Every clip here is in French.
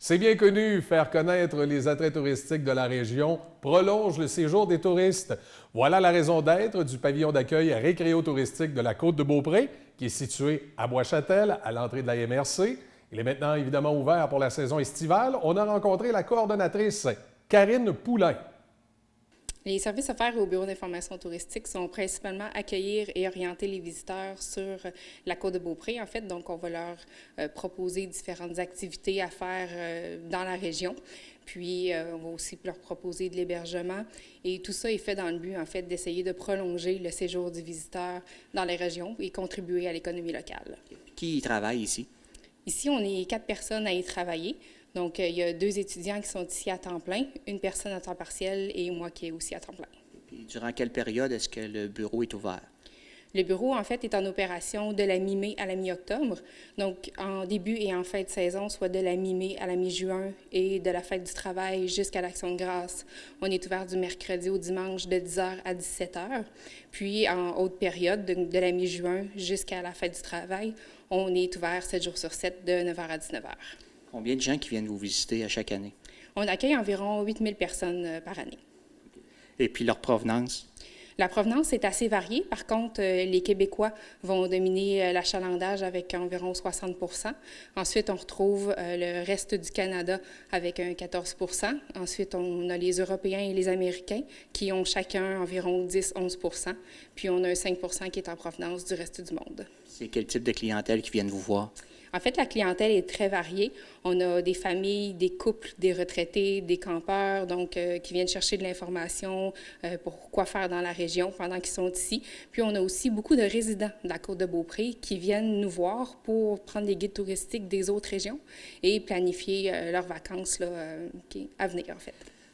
C'est bien connu, faire connaître les attraits touristiques de la région prolonge le séjour des touristes. Voilà la raison d'être du pavillon d'accueil récréo-touristique de la Côte-de-Beaupré, qui est situé à Bois-Châtel, à l'entrée de la MRC. Il est maintenant évidemment ouvert pour la saison estivale. On a rencontré la coordonnatrice Karine Poulain. Les services offerts au Bureau d'information touristique sont principalement accueillir et orienter les visiteurs sur la Côte-de-Beaupré, en fait. Donc, on va leur proposer différentes activités à faire dans la région. Puis, on va aussi leur proposer de l'hébergement. Et tout ça est fait dans le but, en fait, d'essayer de prolonger le séjour du visiteur dans les régions et contribuer à l'économie locale. Qui y travaille ici? Ici, on est 4 personnes à y travailler. Donc, il y a 2 étudiants qui sont ici à temps plein, une personne à temps partiel et moi qui est aussi à temps plein. Puis, durant quelle période est-ce que le bureau est ouvert? Le bureau, en fait, est en opération de la mi-mai à la mi-octobre. Donc, en début et en fin de saison, soit de la mi-mai à la mi-juin et de la fête du travail jusqu'à l'Action de grâce. On est ouvert du mercredi au dimanche de 10h à 17h. Puis, en haute période, de la mi-juin jusqu'à la fête du travail, on est ouvert 7 jours sur 7 de 9h à 19h. Combien de gens qui viennent vous visiter à chaque année? On accueille environ 8000 personnes par année. Et puis leur provenance? La provenance est assez variée. Par contre, les Québécois vont dominer l'achalandage avec environ 60 %. Ensuite, on retrouve le reste du Canada avec un 14 %. Ensuite, on a les Européens et les Américains qui ont chacun environ 10-11 %. Puis, on a un 5 % qui est en provenance du reste du monde. C'est quel type de clientèle qui viennent vous voir? En fait, la clientèle est très variée. On a des familles, des couples, des retraités, des campeurs, donc qui viennent chercher de l'information pour quoi faire dans la région pendant qu'ils sont ici. Puis on a aussi beaucoup de résidents de la Côte-de-Beaupré qui viennent nous voir pour prendre les guides touristiques des autres régions et planifier leurs vacances là, à venir, en fait.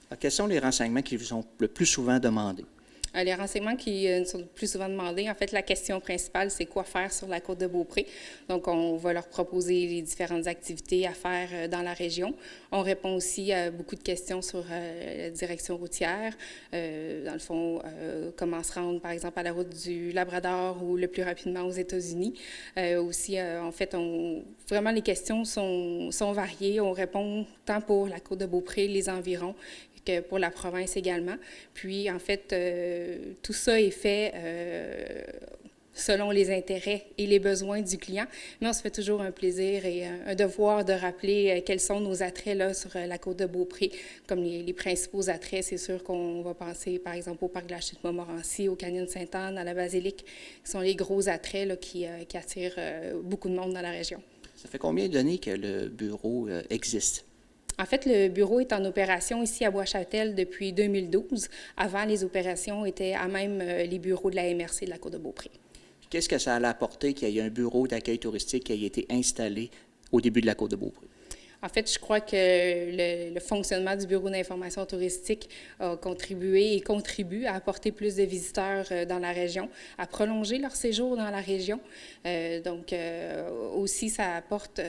Alors, quels sont les renseignements qui vous sont le plus souvent demandés? Les renseignements qui sont le plus souvent demandés, en fait, la question principale, c'est quoi faire sur la Côte-de-Beaupré. Donc, on va leur proposer les différentes activités à faire dans la région. On répond aussi à beaucoup de questions sur la direction routière. Dans le fond, comment se rendre, par exemple, à la route du Labrador ou le plus rapidement aux États-Unis. Aussi, en fait, vraiment, les questions sont variées. On répond tant pour la Côte-de-Beaupré, les environs, que pour la province également. Puis, en fait, tout ça est fait selon les intérêts et les besoins du client, mais on se fait toujours un plaisir et un devoir de rappeler quels sont nos attraits là, sur la Côte-de-Beaupré. Comme les principaux attraits, c'est sûr qu'on va penser, par exemple, au parc de la Chute-Montmorency, au canyon de Sainte-Anne, à la basilique, qui sont les gros attraits là, qui attirent beaucoup de monde dans la région. Ça fait combien d'années que le bureau existe? En fait, le bureau est en opération ici à Bois-Châtel depuis 2012. Avant, les opérations étaient à même les bureaux de la MRC de la Côte-de-Beaupré. Qu'est-ce que ça a apporté qu'il y ait un bureau d'accueil touristique qui ait été installé au début de la Côte-de-Beaupré? En fait, je crois que le fonctionnement du Bureau d'information touristique a contribué et contribue à apporter plus de visiteurs dans la région, à prolonger leur séjour dans la région. Donc, aussi, ça apporte...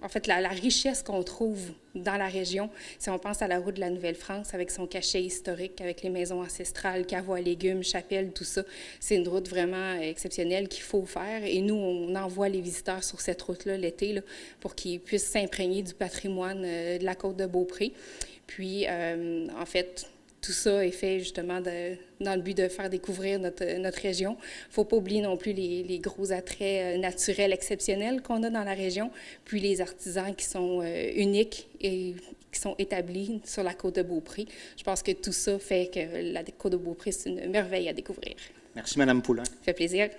En fait, la richesse qu'on trouve dans la région, si on pense à la route de la Nouvelle-France avec son cachet historique, avec les maisons ancestrales, caveau à légumes, chapelles, tout ça, c'est une route vraiment exceptionnelle qu'il faut faire. Et nous, on envoie les visiteurs sur cette route-là l'été là, pour qu'ils puissent s'imprégner du patrimoine de la Côte-de-Beaupré. Puis, en fait, tout ça est fait justement dans le but de faire découvrir notre région. Il ne faut pas oublier non plus les gros attraits naturels exceptionnels qu'on a dans la région, puis les artisans qui sont uniques et qui sont établis sur la Côte-de-Beaupré. Je pense que tout ça fait que la Côte-de-Beaupré, c'est une merveille à découvrir. Merci, Mme Poulain. Ça fait plaisir.